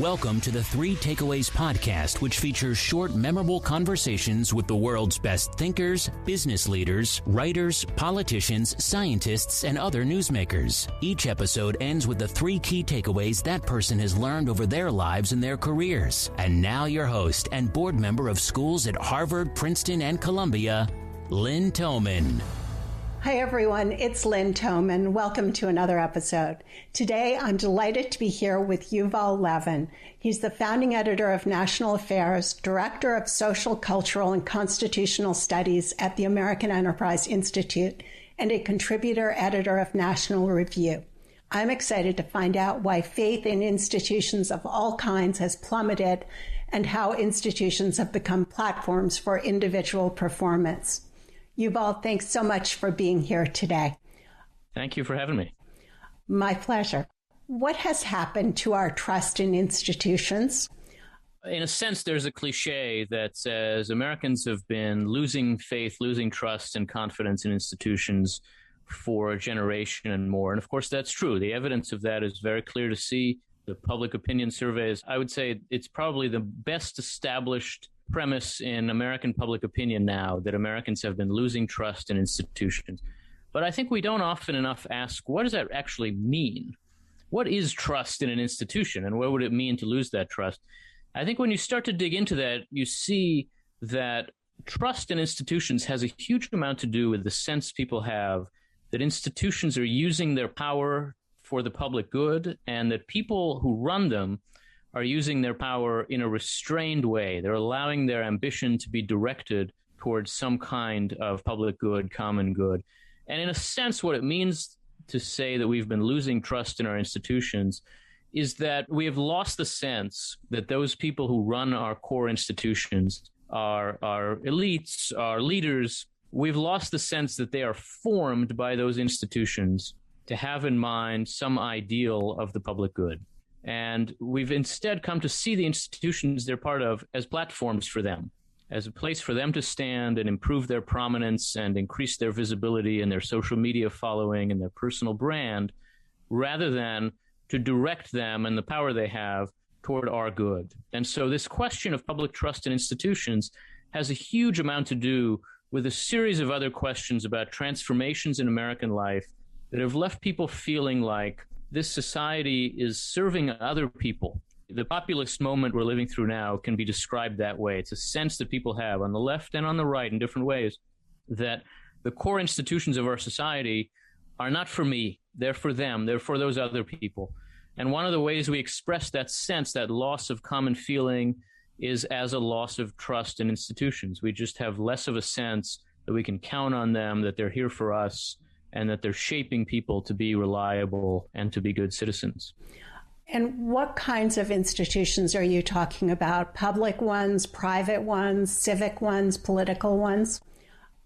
Welcome to the Three Takeaways podcast, which features short, memorable conversations with the world's best thinkers, business leaders, writers, politicians, scientists, and other newsmakers. Each episode ends with the three key takeaways that person has learned over their lives and their careers. And now your host and board member of schools at Harvard, Princeton, and Columbia, Lynn Thoman. Hi, everyone. It's Lynn Thoman. Welcome to another episode. Today, I'm delighted to be here with Yuval Levin. He's the founding editor of National Affairs, director of Social, Cultural, and Constitutional Studies at the American Enterprise Institute, and a contributor editor of National Review. I'm excited to find out why faith in institutions of all kinds has plummeted and how institutions have become platforms for individual performance. Yuval, thanks so much for being here today. Thank you for having me. My pleasure. What has happened to our trust in institutions? In a sense, there's a cliche that says Americans have been losing faith, losing trust and confidence in institutions for a generation and more. And of course, that's true. The evidence of that is very clear to see. The public opinion surveys, I would say it's probably the best established premise in American public opinion now that Americans have been losing trust in institutions. But I think we don't often enough ask, what does that actually mean? What is trust in an institution, and what would it mean to lose that trust? I think when you start to dig into that, you see that trust in institutions has a huge amount to do with the sense people have that institutions are using their power for the public good, and that people who run them are using their power in a restrained way. They're allowing their ambition to be directed towards some kind of public good, common good. And in a sense, what it means to say that we've been losing trust in our institutions is that we have lost the sense that those people who run our core institutions, our elites, our leaders, we've lost the sense that they are formed by those institutions to have in mind some ideal of the public good. And we've instead come to see the institutions they're part of as platforms for them, as a place for them to stand and improve their prominence and increase their visibility and their social media following and their personal brand, rather than to direct them and the power they have toward our good. And so this question of public trust in institutions has a huge amount to do with a series of other questions about transformations in American life that have left people feeling like this society is serving other people. The populist moment we're living through now can be described that way. It's a sense that people have on the left and on the right in different ways that the core institutions of our society are not for me. They're for them. They're for those other people. And one of the ways we express that sense, that loss of common feeling, is as a loss of trust in institutions. We just have less of a sense that we can count on them, that they're here for us, and that they're shaping people to be reliable and to be good citizens. And what kinds of institutions are you talking about? Public ones, private ones, civic ones, political ones?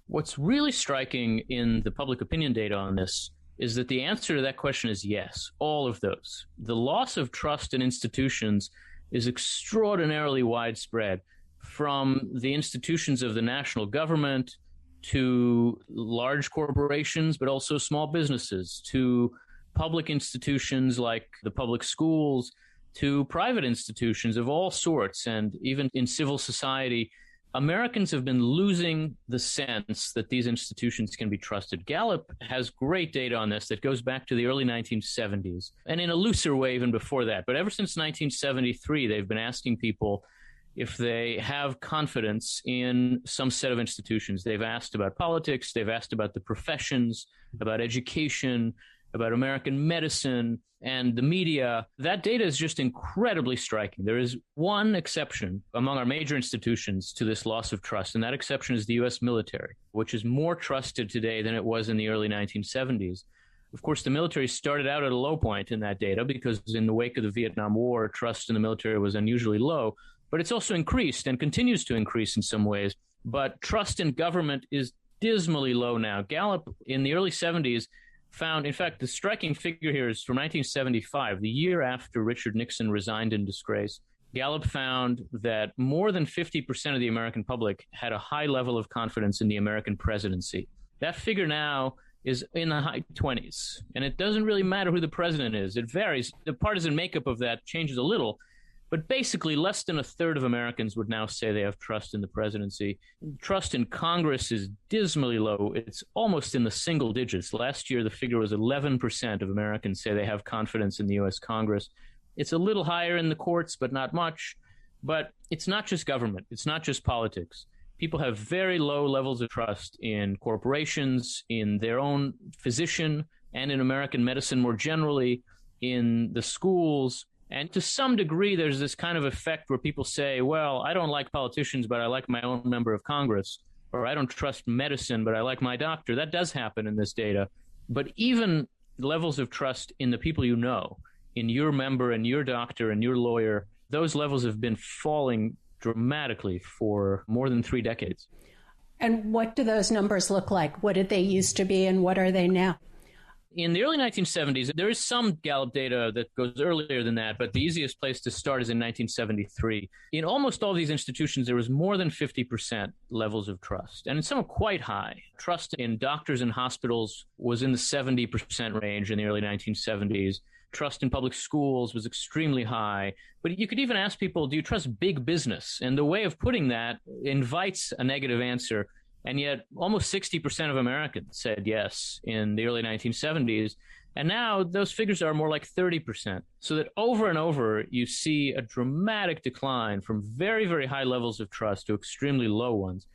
What's really striking in the public opinion data on this is that the answer to that question is yes, all of those. The loss of trust in institutions is extraordinarily widespread, from the institutions of the national government to large corporations, but also small businesses, to public institutions like the public schools, to private institutions of all sorts, and even in civil society. Americans have been losing the sense that these institutions can be trusted. Gallup has great data on this that goes back to the early 1970s, and in a looser way even before that. But ever since 1973, they've been asking people if they have confidence in some set of institutions. They've asked about politics, they've asked about the professions, about education, about American medicine, and the media. That data is just incredibly striking. There is one exception among our major institutions to this loss of trust, and that exception is the U.S. military, which is more trusted today than it was in the early 1970s. Of course, the military started out at a low point in that data because in the wake of the Vietnam War, trust in the military was unusually low. But it's also increased and continues to increase in some ways. But trust in government is dismally low now. Gallup in the early 70s found, in fact, the striking figure here is from 1975, the year after Richard Nixon resigned in disgrace. Gallup found that more than 50% of the American public had a high level of confidence in the American presidency. That figure now is in the high 20s, and it doesn't really matter who the president is. It varies. The partisan makeup of that changes a little, But basically, less than a third of Americans would now say they have trust in the presidency. Trust in Congress is dismally low. It's almost in the single digits. Last year, the figure was 11% of Americans say they have confidence in the U.S. Congress. It's a little higher in the courts, but not much. But it's not just government. It's not just politics. People have very low levels of trust in corporations, in their own physician, and in American medicine more generally, in the schools. And to some degree, there's this kind of effect where people say, well, I don't like politicians, but I like my own member of Congress. Or I don't trust medicine, but I like my doctor. That does happen in this data. But even levels of trust in the people you know, in your member and your doctor and your lawyer, those levels have been falling dramatically for more than 3 decades. And what do those numbers look like? What did they used to be and what are they now? In the early 1970s, there is some Gallup data that goes earlier than that, but the easiest place to start is in 1973. In almost all these institutions, there was more than 50% levels of trust, and in some quite high. Trust in doctors and hospitals was in the 70% range in the early 1970s. Trust in public schools was extremely high. But you could even ask people, do you trust big business? And the way of putting that invites a negative answer. And yet almost 60% of Americans said yes in the early 1970s. And now those figures are more like 30%. So that over and over, you see a dramatic decline from very, very high levels of trust to extremely low ones.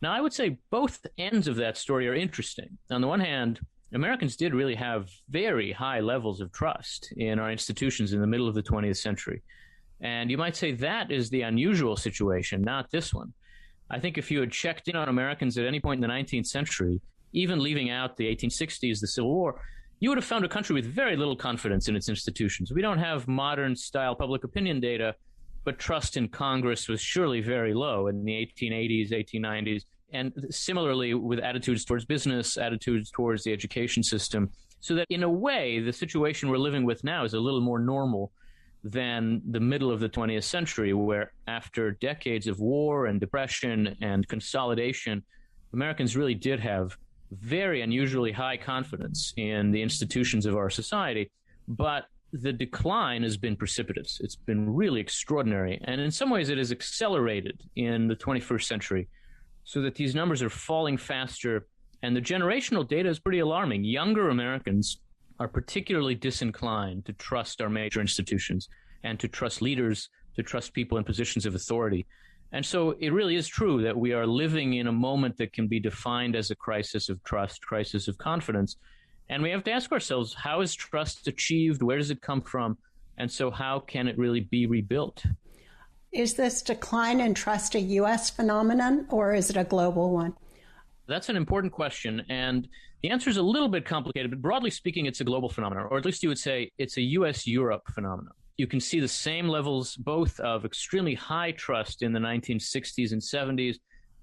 Now, I would say both ends of that story are interesting. On the one hand, Americans did really have very high levels of trust in our institutions in the middle of the 20th century. And you might say that is the unusual situation, not this one. I think if you had checked in on Americans at any point in the 19th century, even leaving out the 1860s, the Civil War, you would have found a country with very little confidence in its institutions. We don't have modern-style public opinion data, but trust in Congress was surely very low in the 1880s, 1890s, and similarly with attitudes towards business, attitudes towards the education system, so that in a way, the situation we're living with now is a little more normal than the middle of the 20th century, where after decades of war and depression and consolidation, Americans really did have very unusually high confidence in the institutions of our society. But the decline has been precipitous. It's been really extraordinary. And in some ways, it has accelerated in the 21st century, so that these numbers are falling faster. And the generational data is pretty alarming. Younger Americans are particularly disinclined to trust our major institutions and to trust leaders, to trust people in positions of authority. And so it really is true that we are living in a moment that can be defined as a crisis of trust, crisis of confidence. And we have to ask ourselves, how is trust achieved? Where does it come from? And so how can it really be rebuilt? Is this decline in trust a U.S. phenomenon, or is it a global one? That's an important question, and the answer is a little bit complicated, but broadly speaking, it's a global phenomenon, or at least you would say it's a U.S.-Europe phenomenon. You can see the same levels both of extremely high trust in the 1960s and 70s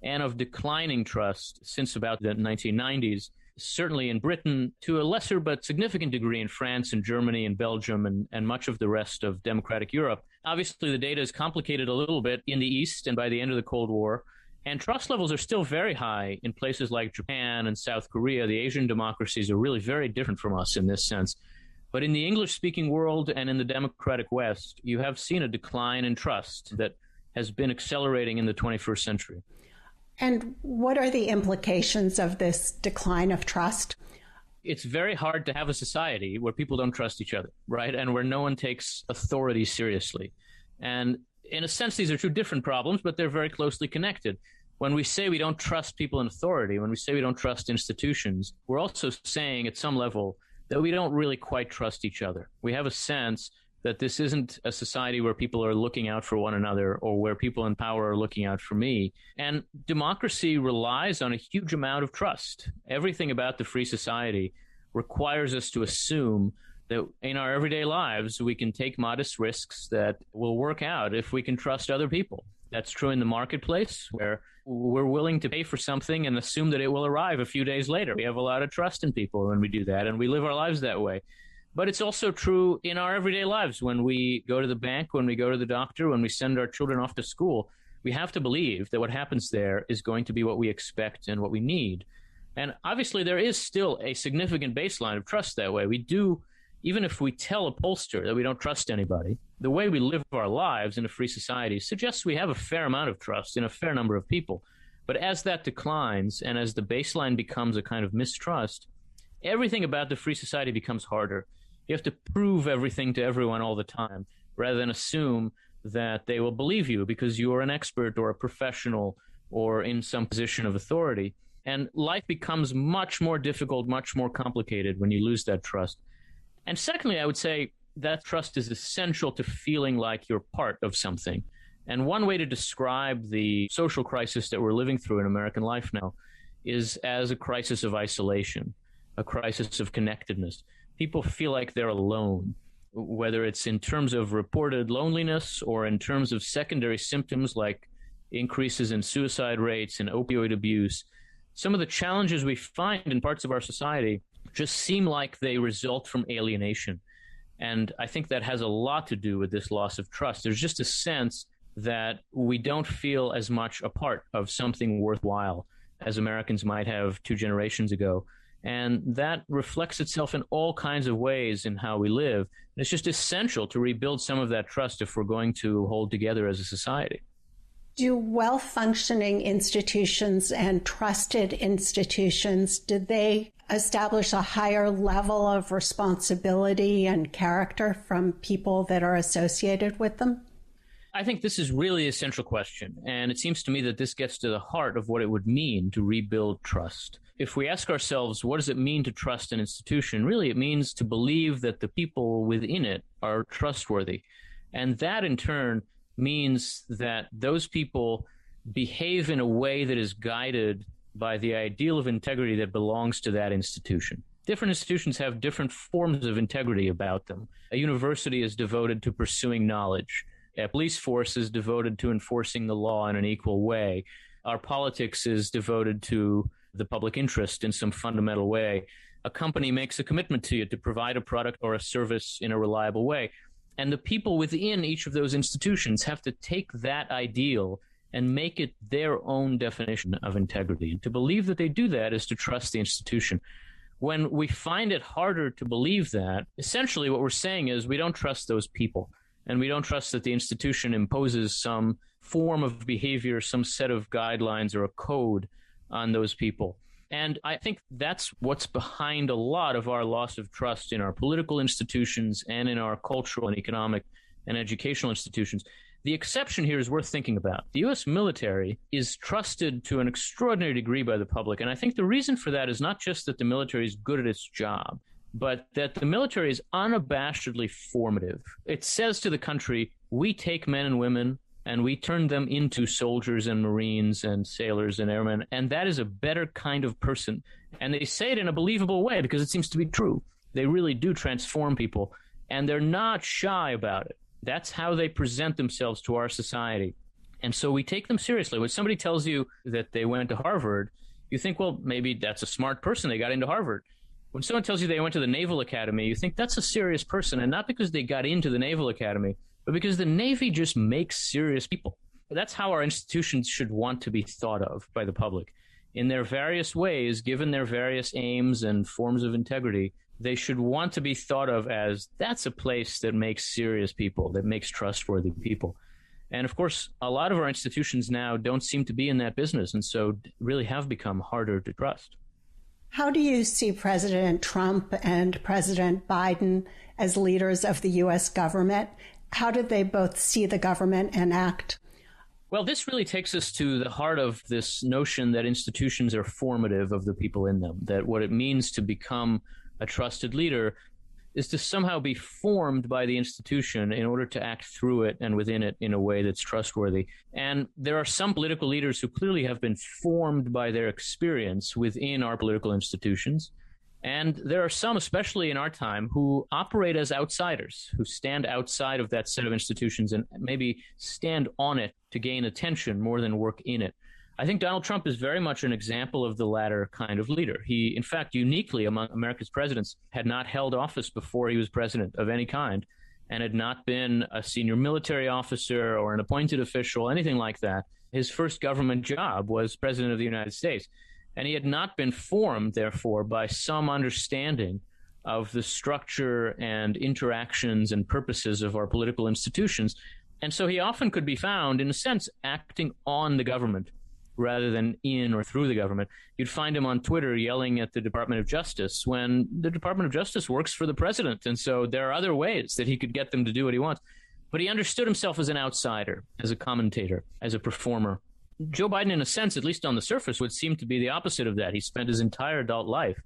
and of declining trust since about the 1990s, certainly in Britain, to a lesser but significant degree in France and Germany and Belgium and much of the rest of democratic Europe. Obviously, the data is complicated a little bit in the East and by the end of the Cold War. And trust levels are still very high in places like Japan and South Korea. The Asian democracies are really very different from us in this sense. But in the English-speaking world and in the democratic West, you have seen a decline in trust that has been accelerating in the 21st century. And what are the implications of this decline of trust? It's very hard to have a society where people don't trust each other, right? And where no one takes authority seriously. And in a sense, these are two different problems, but they're very closely connected. When we say we don't trust people in authority, when we say we don't trust institutions, we're also saying at some level that we don't really quite trust each other. We have a sense that this isn't a society where people are looking out for one another or where people in power are looking out for me. And democracy relies on a huge amount of trust. Everything about the free society requires us to assume that in our everyday lives, we can take modest risks that will work out if we can trust other people. That's true in the marketplace, where we're willing to pay for something and assume that it will arrive a few days later. We have a lot of trust in people when we do that, and we live our lives that way. But it's also true in our everyday lives. When we go to the bank, when we go to the doctor, when we send our children off to school, we have to believe that what happens there is going to be what we expect and what we need. And obviously, there is still a significant baseline of trust that way. We do, even if we tell a pollster that we don't trust anybody, the way we live our lives in a free society suggests we have a fair amount of trust in a fair number of people. But as that declines and as the baseline becomes a kind of mistrust, everything about the free society becomes harder. You have to prove everything to everyone all the time rather than assume that they will believe you because you are an expert or a professional or in some position of authority. And life becomes much more difficult, much more complicated when you lose that trust. And secondly, I would say that trust is essential to feeling like you're part of something. And one way to describe the social crisis that we're living through in American life now is as a crisis of isolation, a crisis of connectedness. People feel like they're alone, whether it's in terms of reported loneliness or in terms of secondary symptoms like increases in suicide rates and opioid abuse. Some of the challenges we find in parts of our society just seem like they result from alienation. And I think that has a lot to do with this loss of trust. There's just a sense that we don't feel as much a part of something worthwhile as Americans might have 2 generations ago. And that reflects itself in all kinds of ways in how we live. And it's just essential to rebuild some of that trust if we're going to hold together as a society. Do well-functioning institutions and trusted institutions, did they establish a higher level of responsibility and character from people that are associated with them? I think this is really an essential question, and it seems to me that this gets to the heart of what it would mean to rebuild trust. If we ask ourselves, what does it mean to trust an institution? Really, it means to believe that the people within it are trustworthy. And that, in turn, means that those people behave in a way that is guided by the ideal of integrity that belongs to that institution. Different institutions have different forms of integrity about them. A university is devoted to pursuing knowledge. A police force is devoted to enforcing the law in an equal way. Our politics is devoted to the public interest in some fundamental way. A company makes a commitment to you to provide a product or a service in a reliable way. And the people within each of those institutions have to take that ideal and make it their own definition of integrity. And to believe that they do that is to trust the institution. When we find it harder to believe that, essentially what we're saying is we don't trust those people. And we don't trust that the institution imposes some form of behavior, some set of guidelines or a code on those people. And I think that's what's behind a lot of our loss of trust in our political institutions and in our cultural and economic and educational institutions. The exception here is worth thinking about. The U.S. military is trusted to an extraordinary degree by the public. And I think the reason for that is not just that the military is good at its job, but that the military is unabashedly formative. It says to the country, we take men and women and we turn them into soldiers and Marines and sailors and airmen. And that is a better kind of person. And they say it in a believable way because it seems to be true. They really do transform people. And they're not shy about it. That's how they present themselves to our society. And so we take them seriously. When somebody tells you that they went to Harvard, you think, well, maybe that's a smart person. They got into Harvard. When someone tells you they went to the Naval Academy, you think that's a serious person. And not because they got into the Naval Academy, but because the Navy just makes serious people. That's how our institutions should want to be thought of by the public. In their various ways, given their various aims and forms of integrity, they should want to be thought of as that's a place that makes serious people, that makes trustworthy people. And of course, a lot of our institutions now don't seem to be in that business, and so really have become harder to trust. How do you see President Trump and President Biden as leaders of the U.S. government? How did they both see the government and act? Well, this really takes us to the heart of this notion that institutions are formative of the people in them, that what it means to become a trusted leader is to somehow be formed by the institution in order to act through it and within it in a way that's trustworthy. And there are some political leaders who clearly have been formed by their experience within our political institutions. And there are some, especially in our time, who operate as outsiders, who stand outside of that set of institutions and maybe stand on it to gain attention more than work in it. I think Donald Trump is very much an example of the latter kind of leader. He, in fact, uniquely among America's presidents, had not held office before he was president of any kind and had not been a senior military officer or an appointed official, anything like that. His first government job was president of the United States. And he had not been formed, therefore, by some understanding of the structure and interactions and purposes of our political institutions. And so he often could be found, in a sense, acting on the government rather than in or through the government. You'd find him on Twitter yelling at the Department of Justice when the Department of Justice works for the president. And so there are other ways that he could get them to do what he wants. But he understood himself as an outsider, as a commentator, as a performer. Joe Biden, in a sense, at least on the surface, would seem to be the opposite of that. He spent his entire adult life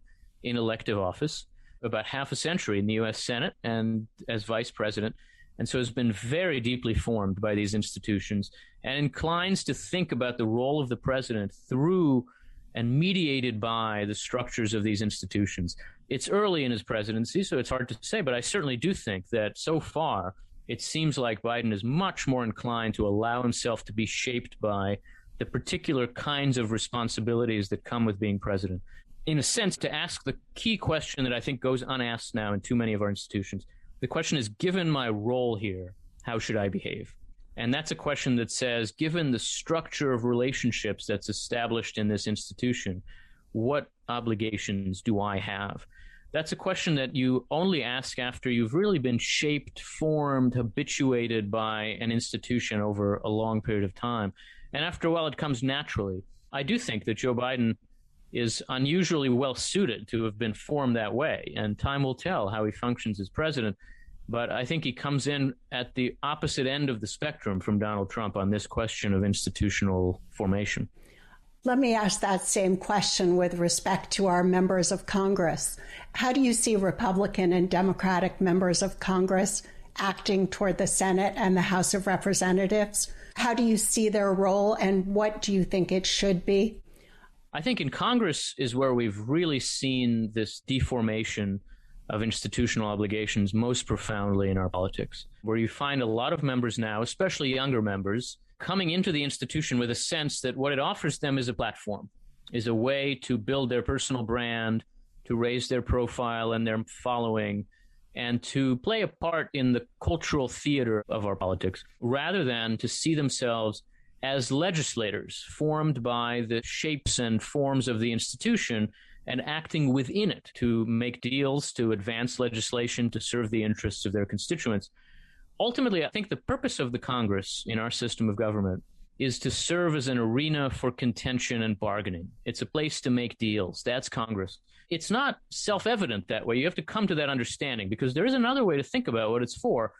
in elective office, about half a century in the U.S. Senate and as vice president, and so has been very deeply formed by these institutions and inclines to think about the role of the president through and mediated by the structures of these institutions. It's early in his presidency, so it's hard to say, but I certainly do think that so far it seems like Biden is much more inclined to allow himself to be shaped by the particular kinds of responsibilities that come with being president. In a sense, to ask the key question that I think goes unasked now in too many of our institutions. The question is, given my role here, how should I behave? And that's a question that says, given the structure of relationships that's established in this institution, what obligations do I have? That's a question that you only ask after you've really been shaped, formed, habituated by an institution over a long period of time. And after a while, it comes naturally. I do think that Joe Biden is unusually well suited to have been formed that way, and time will tell how he functions as president. But I think he comes in at the opposite end of the spectrum from Donald Trump on this question of institutional formation. Let me ask that same question with respect to our members of Congress. How do you see Republican and Democratic members of Congress acting toward the Senate and the House of Representatives? How do you see their role, and what do you think it should be? I think in Congress is where we've really seen this deformation of institutional obligations most profoundly in our politics, where you find a lot of members now, especially younger members, coming into the institution with a sense that what it offers them is a platform, is a way to build their personal brand, to raise their profile and their following, and to play a part in the cultural theater of our politics, rather than to see themselves as legislators formed by the shapes and forms of the institution and acting within it to make deals, to advance legislation, to serve the interests of their constituents. Ultimately, I think the purpose of the Congress in our system of government is to serve as an arena for contention and bargaining. It's a place to make deals. That's Congress. It's not self-evident that way. You have to come to that understanding, because there is another way to think about what it's for.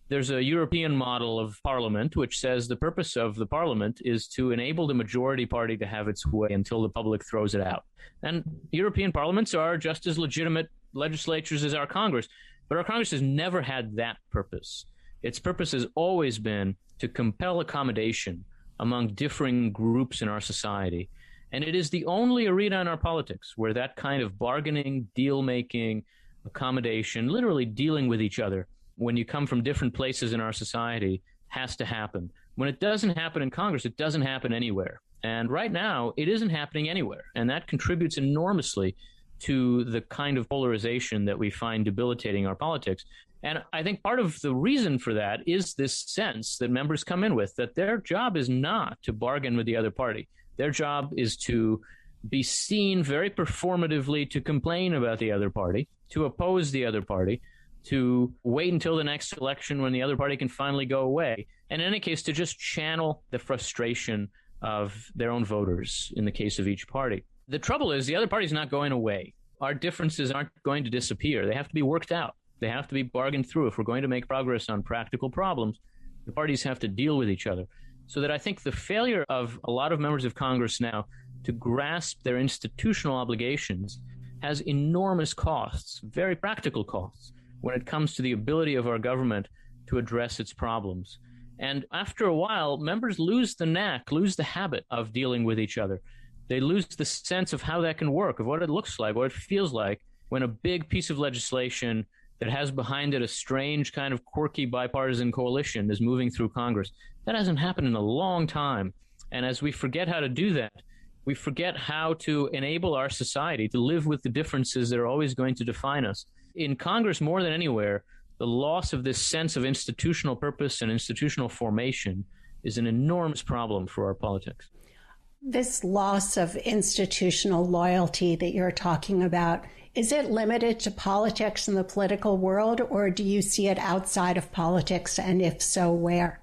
There's a European model of parliament which says the purpose of the parliament is to enable the majority party to have its way until the public throws it out. And European parliaments are just as legitimate legislatures as our Congress, but our Congress has never had that purpose. Its purpose has always been to compel accommodation among differing groups in our society. And it is the only arena in our politics where that kind of bargaining, deal-making, accommodation, literally dealing with each other, when you come from different places in our society, has to happen. When it doesn't happen in Congress, it doesn't happen anywhere. And right now, it isn't happening anywhere. And that contributes enormously to the kind of polarization that we find debilitating our politics. And I think part of the reason for that is this sense that members come in with, that their job is not to bargain with the other party. Their job is to be seen very performatively to complain about the other party, to oppose the other party, to wait until the next election when the other party can finally go away. And in any case, to just channel the frustration of their own voters in the case of each party. The trouble is the other party's not going away. Our differences aren't going to disappear. They have to be worked out. They have to be bargained through. If we're going to make progress on practical problems, the parties have to deal with each other. So that I think the failure of a lot of members of Congress now to grasp their institutional obligations has enormous costs, very practical costs, when it comes to the ability of our government to address its problems. And after a while, members lose the knack, lose the habit of dealing with each other. They lose the sense of how that can work, of what it looks like, what it feels like when a big piece of legislation that has behind it a strange kind of quirky bipartisan coalition is moving through Congress. That hasn't happened in a long time. And as we forget how to do that, we forget how to enable our society to live with the differences that are always going to define us. In Congress, more than anywhere, the loss of this sense of institutional purpose and institutional formation is an enormous problem for our politics. This loss of institutional loyalty that you're talking about, is it limited to politics and the political world, or do you see it outside of politics, and if so, where?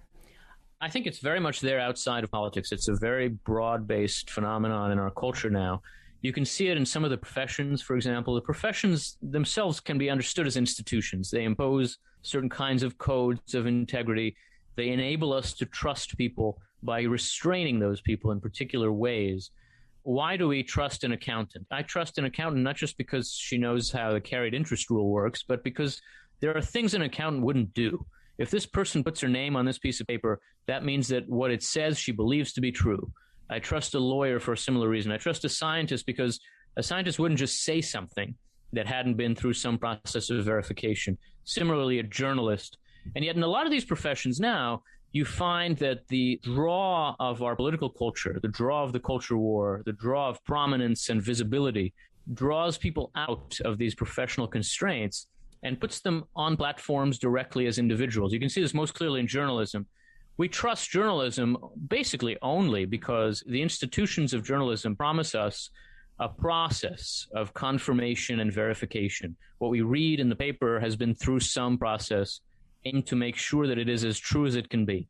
I think it's very much there outside of politics. It's a very broad-based phenomenon in our culture now. You can see it in some of the professions, for example. The professions themselves can be understood as institutions. They impose certain kinds of codes of integrity. They enable us to trust people by restraining those people in particular ways. Why do we trust an accountant? I trust an accountant not just because she knows how the carried interest rule works, but because there are things an accountant wouldn't do. If this person puts her name on this piece of paper, that means that what it says she believes to be true. I trust a lawyer for a similar reason. I trust a scientist because a scientist wouldn't just say something that hadn't been through some process of verification. Similarly, a journalist. And yet in a lot of these professions now, you find that the draw of our political culture, the draw of the culture war, the draw of prominence and visibility draws people out of these professional constraints and puts them on platforms directly as individuals. You can see this most clearly in journalism. We trust journalism basically only because the institutions of journalism promise us a process of confirmation and verification. What we read in the paper has been through some process aimed to make sure that it is as true as it can be.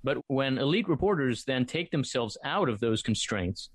But when elite reporters then take themselves out of those constraints,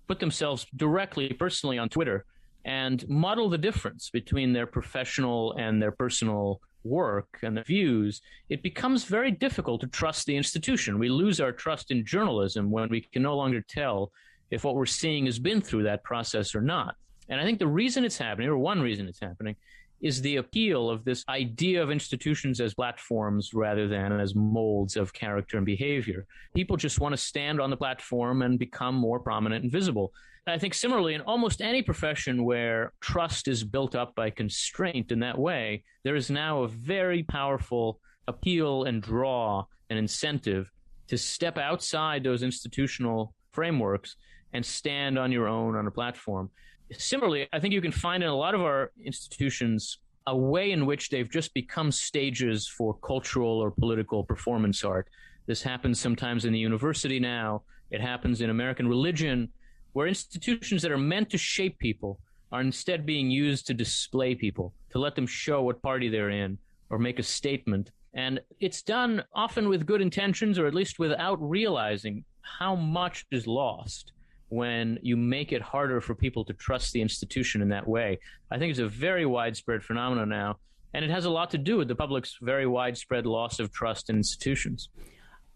put themselves directly, personally on Twitter, and muddle the difference between their professional and their personal work and the views, it becomes very difficult to trust the institution. We lose our trust in journalism when we can no longer tell if what we're seeing has been through that process or not. And I think the reason it's happening, or one reason it's happening, is the appeal of this idea of institutions as platforms rather than as molds of character and behavior. People just want to stand on the platform and become more prominent and visible. I think similarly, in almost any profession where trust is built up by constraint in that way, there is now a very powerful appeal and draw and incentive to step outside those institutional frameworks and stand on your own on a platform. Similarly, I think you can find in a lot of our institutions a way in which they've just become stages for cultural or political performance art. This happens sometimes in the university now. It happens in American religion, where institutions that are meant to shape people are instead being used to display people, to let them show what party they're in or make a statement. And it's done often with good intentions, or at least without realizing how much is lost when you make it harder for people to trust the institution in that way. I think it's a very widespread phenomenon now, and it has a lot to do with the public's very widespread loss of trust in institutions.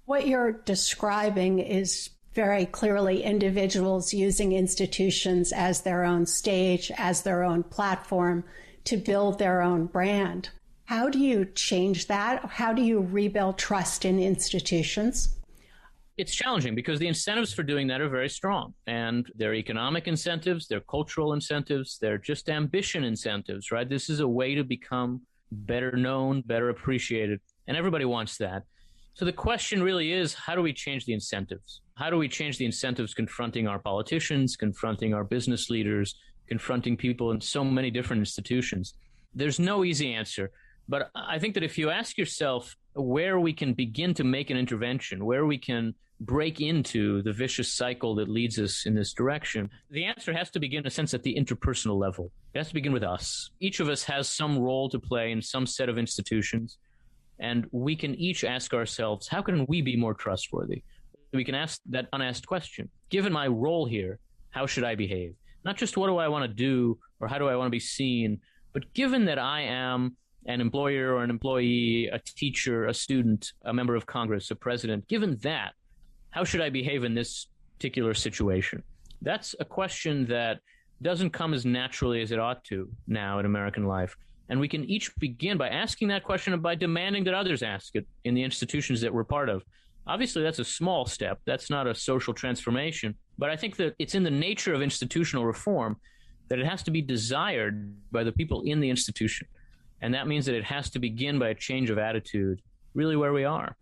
What you're describing is very clearly individuals using institutions as their own stage, as their own platform to build their own brand. How do you change that? How do you rebuild trust in institutions? It's challenging because the incentives for doing that are very strong, and they're economic incentives, they're cultural incentives, they're just ambition incentives, right? This is a way to become better known, better appreciated, and everybody wants that. So the question really is, how do we change the incentives? How do we change the incentives confronting our politicians, confronting our business leaders, confronting people in so many different institutions? There's no easy answer. But I think that if you ask yourself where we can begin to make an intervention, where we can break into the vicious cycle that leads us in this direction, the answer has to begin, in a sense, at the interpersonal level. It has to begin with us. Each of us has some role to play in some set of institutions, and we can each ask ourselves, how can we be more trustworthy? We can ask that unasked question. Given my role here, how should I behave? Not just what do I want to do or how do I want to be seen, but given that I am an employer or an employee, a teacher, a student, a member of Congress, a president, given that, how should I behave in this particular situation? That's a question that doesn't come as naturally as it ought to now in American life. And we can each begin by asking that question and by demanding that others ask it in the institutions that we're part of. Obviously, that's a small step. That's not a social transformation. But I think that it's in the nature of institutional reform that it has to be desired by the people in the institution. And that means that it has to begin by a change of attitude, really where we are.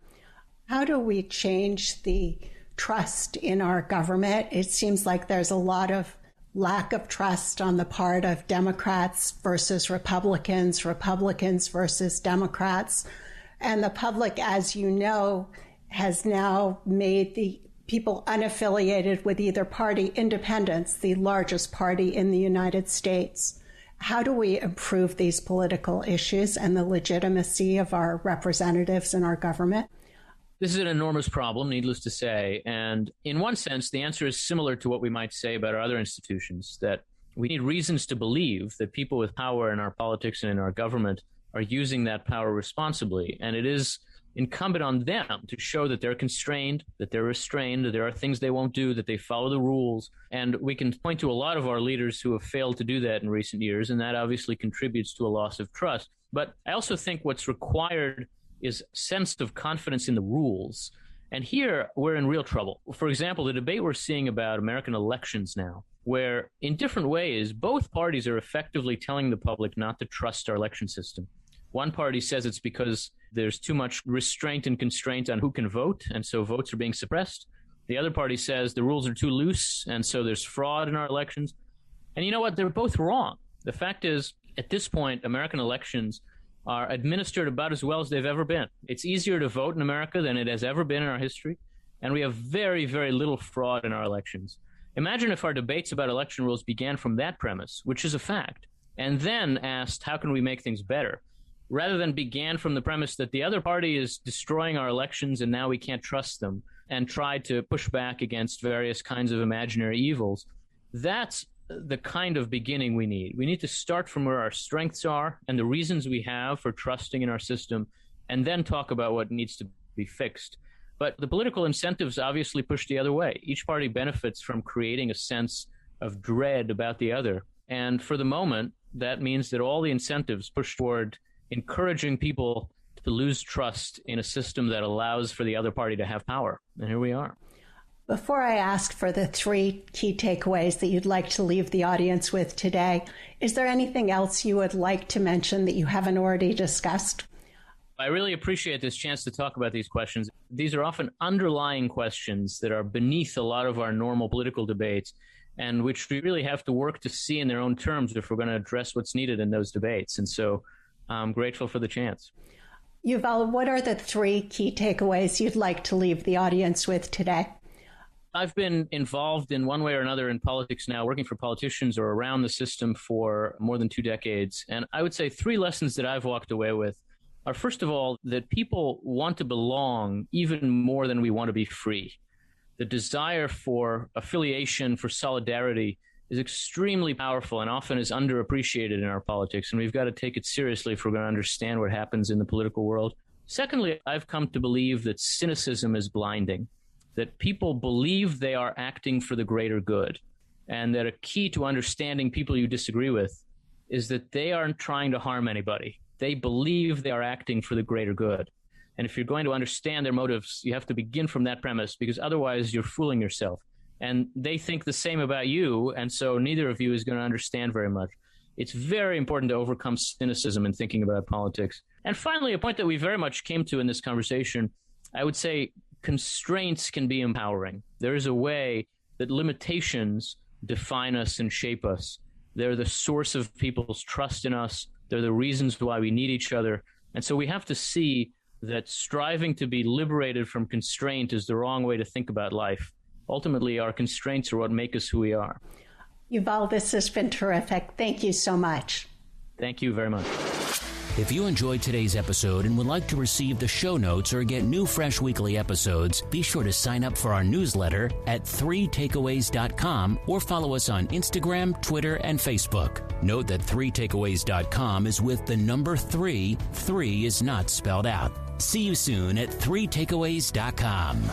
How do we change the trust in our government? It seems like there's a lot of lack of trust on the part of Democrats versus Republicans, Republicans versus Democrats. And the public, as you know, has now made the people unaffiliated with either party, independents, the largest party in the United States. How do we improve these political issues and the legitimacy of our representatives in our government? This is an enormous problem, needless to say. And in one sense, the answer is similar to what we might say about our other institutions, that we need reasons to believe that people with power in our politics and in our government are using that power responsibly. And it is incumbent on them to show that they're constrained, that they're restrained, that there are things they won't do, that they follow the rules. And we can point to a lot of our leaders who have failed to do that in recent years, and that obviously contributes to a loss of trust. But I also think what's required is a sense of confidence in the rules. And here we're in real trouble. For example, the debate we're seeing about American elections now, where in different ways, both parties are effectively telling the public not to trust our election system. One party says it's because there's too much restraint and constraint on who can vote, and so votes are being suppressed. The other party says the rules are too loose, and so there's fraud in our elections. And you know what? They're both wrong. The fact is, at this point, American elections are administered about as well as they've ever been. It's easier to vote in America than it has ever been in our history, and we have very, very little fraud in our elections. Imagine if our debates about election rules began from that premise, which is a fact, and then asked, how can we make things better? Rather than began from the premise that the other party is destroying our elections and now we can't trust them, and tried to push back against various kinds of imaginary evils. That's the kind of beginning we need. We need to start from where our strengths are and the reasons we have for trusting in our system, and then talk about what needs to be fixed. But the political incentives obviously push the other way. Each party benefits from creating a sense of dread about the other. And for the moment, that means that all the incentives push toward encouraging people to lose trust in a system that allows for the other party to have power. And here we are. Before I ask for the 3 key takeaways that you'd like to leave the audience with today, is there anything else you would like to mention that you haven't already discussed? I really appreciate this chance to talk about these questions. These are often underlying questions that are beneath a lot of our normal political debates, and which we really have to work to see in their own terms if we're going to address what's needed in those debates. And so I'm grateful for the chance. Yuval, what are the 3 key takeaways you'd like to leave the audience with today? I've been involved in one way or another in politics now, working for politicians or around the system for more than 2 decades. And I would say 3 lessons that I've walked away with are, first of all, that people want to belong even more than we want to be free. The desire for affiliation, for solidarity, is extremely powerful and often is underappreciated in our politics, and we've got to take it seriously if we're going to understand what happens in the political world. Secondly, I've come to believe that cynicism is blinding, that people believe they are acting for the greater good, and that a key to understanding people you disagree with is that they aren't trying to harm anybody. They believe they are acting for the greater good. And if you're going to understand their motives, you have to begin from that premise, because otherwise you're fooling yourself. And they think the same about you, and so neither of you is going to understand very much. It's very important to overcome cynicism in thinking about politics. And finally, a point that we very much came to in this conversation, I would say constraints can be empowering. There is a way that limitations define us and shape us. They're the source of people's trust in us. They're the reasons why we need each other. And so we have to see that striving to be liberated from constraint is the wrong way to think about life. Ultimately, our constraints are what make us who we are. Yuval, this has been terrific. Thank you so much. Thank you very much. If you enjoyed today's episode and would like to receive the show notes or get new fresh weekly episodes, be sure to sign up for our newsletter at 3takeaways.com or follow us on Instagram, Twitter, and Facebook. Note that 3takeaways.com is with the number 3. 3 is not spelled out. See you soon at 3takeaways.com.